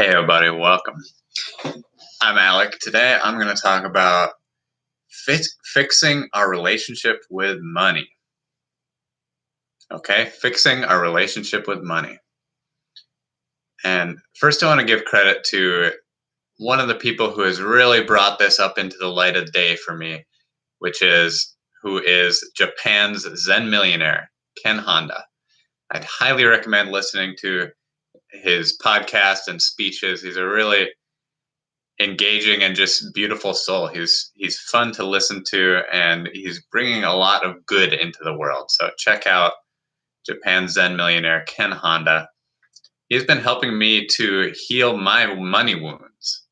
Hey everybody, welcome. I'm Alec. Today I'm going to talk about fixing our relationship with money. Okay, fixing our relationship with money. And first I want to give credit to one of the people who has really brought this up into the light of day for me, who is Japan's Zen millionaire, Ken Honda. I'd highly recommend listening to his podcast and speeches. He's a really engaging and just beautiful soul. He's fun to listen to, and he's bringing a lot of good into the world. So check out Japan's Zen millionaire Ken Honda. He's been helping me to heal my money wounds,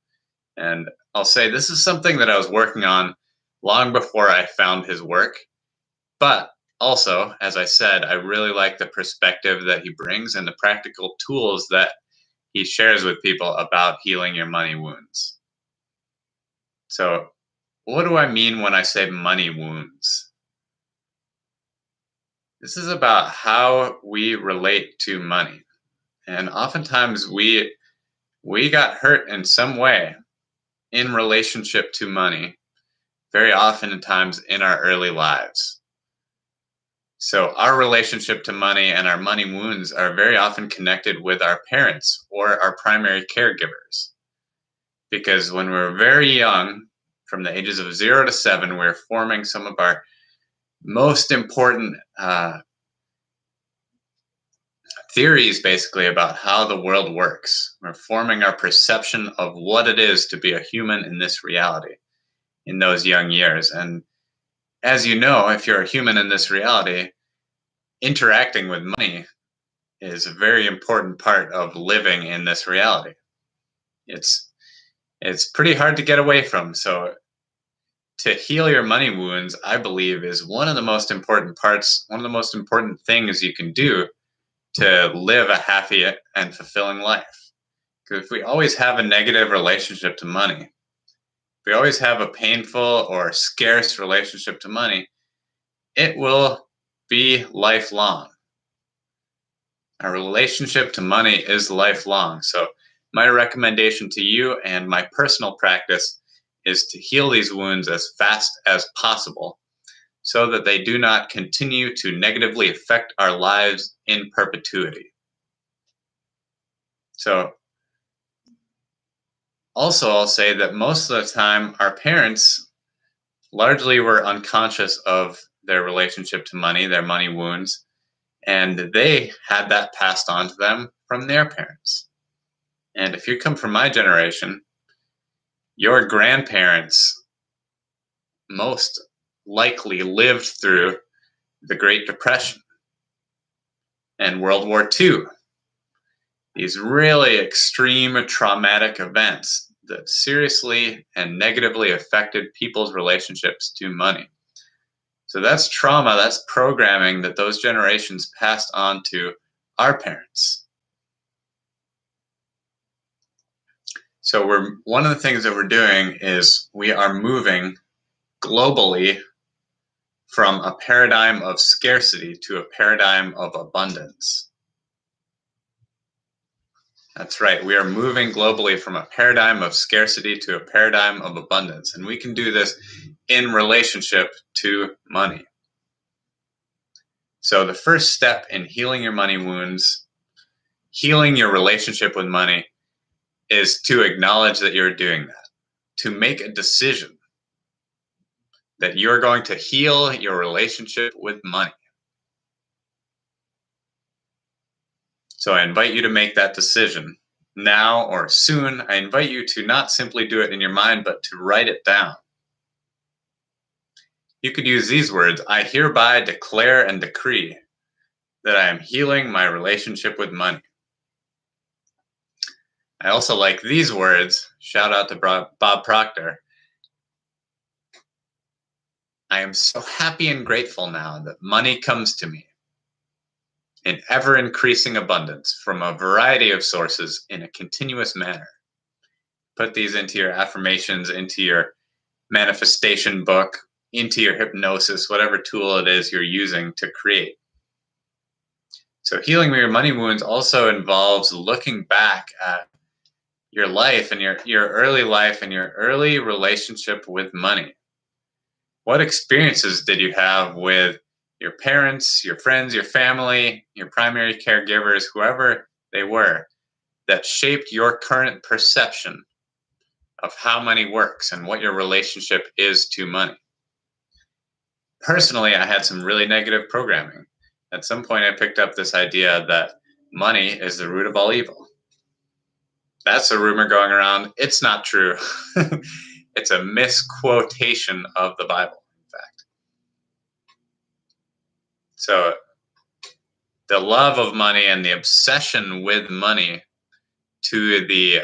and I'll say this is something that I was working on long before I found his work. But also, as I said, I really like the perspective that he brings and the practical tools that he shares with people about healing your money wounds. So, what do I mean when I say money wounds? This is about how we relate to money. And oftentimes we got hurt in some way in relationship to money, very often times in our early lives. So our relationship to money and our money wounds are very often connected with our parents or our primary caregivers. Because when we're very young, from the ages of 0 to 7, we're forming some of our most important theories basically about how the world works. We're forming our perception of what it is to be a human in this reality in those young years. And as you know, if you're a human in this reality, interacting with money is a very important part of living in this reality. It's pretty hard to get away from. So to heal your money wounds, I believe, is one of the most important parts, one of the most important things you can do to live a happy and fulfilling life. Because if we always have a negative relationship to money, if we always have a painful or scarce relationship to money, it will be lifelong. Our relationship to money is lifelong. So my recommendation to you and my personal practice is to heal these wounds as fast as possible so that they do not continue to negatively affect our lives in perpetuity. So also, I'll say that most of the time our parents largely were unconscious of their relationship to money, their money wounds, and they had that passed on to them from their parents. And if you come from my generation, your grandparents most likely lived through the Great Depression and World War II. These really extreme traumatic events that seriously and negatively affected people's relationships to money. So that's trauma, that's programming that those generations passed on to our parents. So one of the things that we're doing is we are moving globally from a paradigm of scarcity to a paradigm of abundance. That's right. We are moving globally from a paradigm of scarcity to a paradigm of abundance. And we can do this in relationship to money. So the first step in healing your money wounds, healing your relationship with money, is to acknowledge that you're doing that, to make a decision that you're going to heal your relationship with money. So I invite you to make that decision now or soon. I invite you to not simply do it in your mind, but to write it down. You could use these words: I hereby declare and decree that I am healing my relationship with money. I also like these words. Shout out to Bob Proctor. I am so happy and grateful now that money comes to me in ever-increasing abundance from a variety of sources in a continuous manner. Put these into your affirmations, into your manifestation book, into your hypnosis, whatever tool it is you're using to create. So healing your money wounds also involves looking back at your life and your early life and your early relationship with money. What experiences did you have with your parents, your friends, your family, your primary caregivers, whoever they were, that shaped your current perception of how money works and what your relationship is to money? Personally, I had some really negative programming. At some point, I picked up this idea that money is the root of all evil. That's a rumor going around. It's not true. It's a misquotation of the Bible, in fact. So, the love of money and the obsession with money to the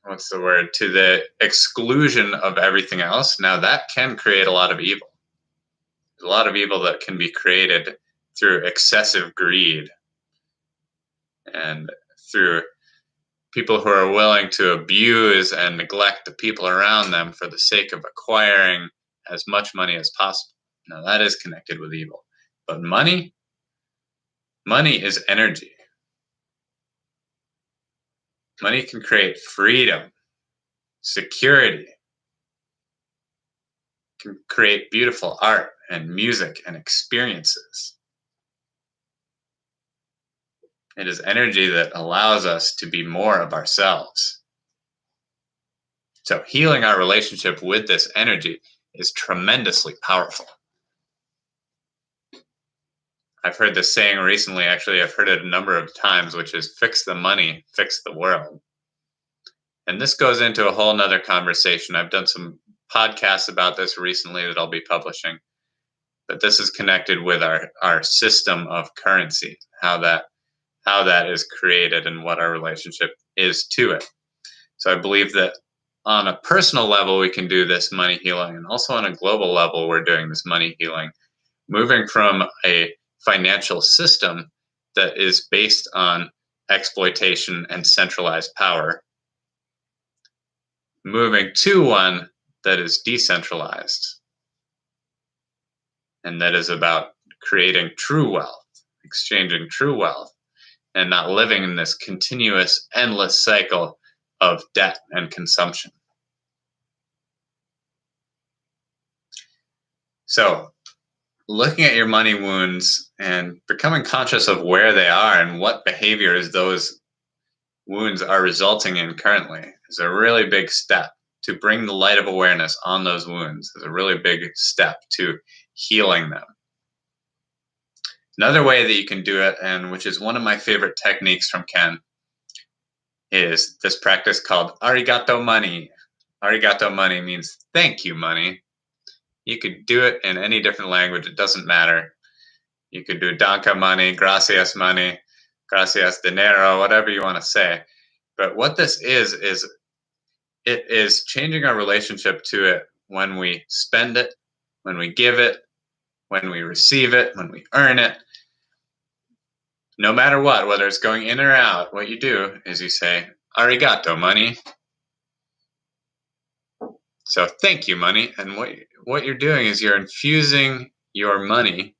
what's the word, to the exclusion of everything else, now that can create a lot of evil. There's a lot of evil that can be created through excessive greed and through people who are willing to abuse and neglect the people around them for the sake of acquiring as much money as possible. Now that is connected with evil. But money is energy. Money can create freedom, security, can create beautiful art and music and experiences. It is energy that allows us to be more of ourselves. So healing our relationship with this energy is tremendously powerful. I've heard this saying recently, actually, I've heard it a number of times, which is fix the money, fix the world. And this goes into a whole nother conversation. I've done some podcasts about this recently that I'll be publishing. But this is connected with our system of currency, how that is created and what our relationship is to it. So I believe that on a personal level, we can do this money healing. And also on a global level, we're doing this money healing, moving from a financial system that is based on exploitation and centralized power, moving to one that is decentralized and that is about creating true wealth, exchanging true wealth, and not living in this continuous, endless cycle of debt and consumption. So, looking at your money wounds and becoming conscious of where they are and what behaviors those wounds are resulting in currently is a really big step. To bring the light of awareness on those wounds is a really big step to healing them. Another way that you can do it, and which is one of my favorite techniques from Ken, is this practice called arigato money. Arigato money means thank you money. You could do it in any different language, it doesn't matter. You could do danka money, gracias dinero, whatever you want to say. But what this is it is changing our relationship to it when we spend it, when we give it, when we receive it, when we earn it. No matter what, whether it's going in or out, what you do is you say, arigato money. So thank you money. And what you're doing is you're infusing your money,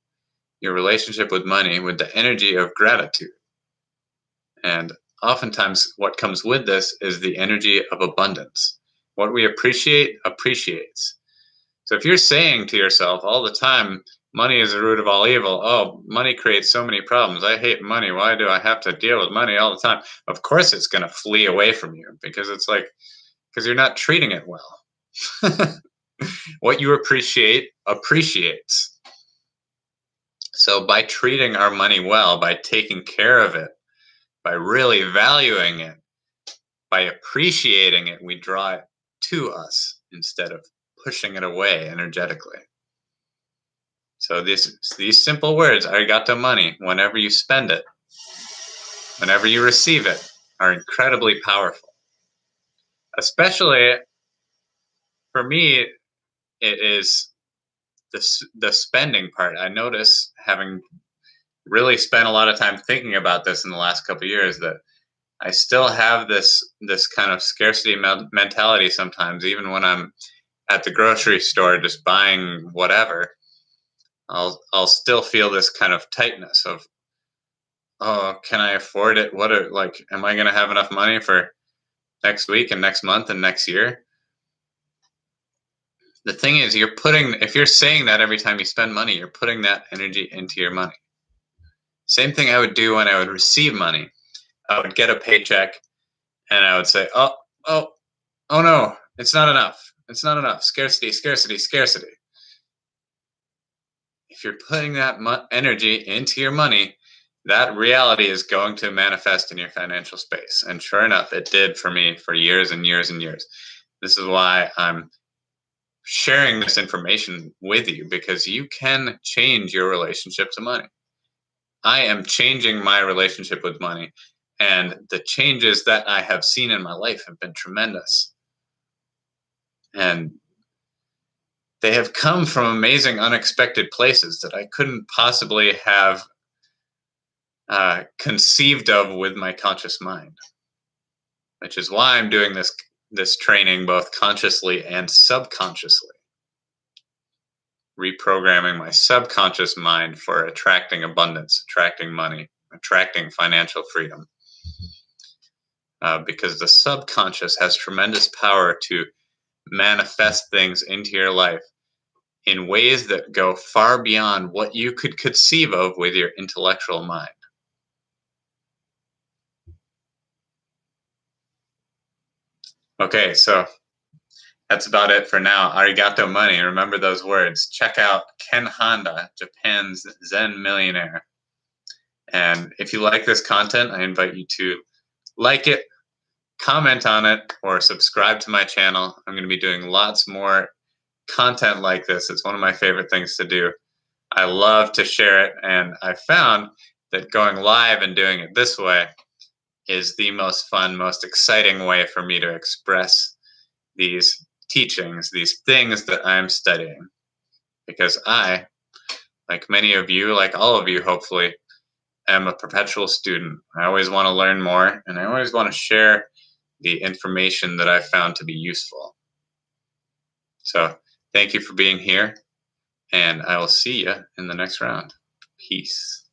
your relationship with money, with the energy of gratitude. And oftentimes what comes with this is the energy of abundance. What we appreciate appreciates. So if you're saying to yourself all the time, money is the root of all evil. Oh, money creates so many problems. I hate money. Why do I have to deal with money all the time? Of course it's going to flee away from you because because you're not treating it well. What you appreciate appreciates. So by treating our money well, by taking care of it, by really valuing it, by appreciating it, we draw it to us instead of pushing it away energetically. So these simple words, arigato money, whenever you spend it, whenever you receive it, are incredibly powerful. Especially for me, it is the spending part. I notice, having really spent a lot of time thinking about this in the last couple of years, that I still have this kind of scarcity mentality sometimes, even when I'm at the grocery store just buying whatever. I'll still feel this kind of tightness of oh, can I afford it? Am I going to have enough money for next week and next month and next year? The thing is, if you're saying that every time you spend money, you're putting that energy into your money. Same thing I would do when I would receive money. I would get a paycheck and I would say, oh, oh no, it's not enough. It's not enough. Scarcity, scarcity, scarcity. If you're putting that energy into your money, that reality is going to manifest in your financial space. And sure enough, it did for me for years and years and years. This is why I'm sharing this information with you, because you can change your relationship to money. I am changing my relationship with money, and the changes that I have seen in my life have been tremendous. And they have come from amazing, unexpected places that I couldn't possibly have conceived of with my conscious mind, which is why I'm doing this training both consciously and subconsciously, reprogramming my subconscious mind for attracting abundance, attracting money, attracting financial freedom. Because the subconscious has tremendous power to manifest things into your life in ways that go far beyond what you could conceive of with your intellectual mind. Okay, so that's about it for now. Arigato money. Remember those words. Check out Ken Honda, Japan's Zen millionaire. And if you like this content, I invite you to like it, comment on it, or subscribe to my channel. I'm going to be doing lots more content like this. It's one of my favorite things to do. I love to share it, and I found that going live and doing it this way is the most fun, most exciting way for me to express these teachings, these things that I'm studying. Because I, like many of you, like all of you, hopefully, am a perpetual student. I always want to learn more, and I always want to share the information that I found to be useful. So thank you for being here, and I will see you in the next round. Peace.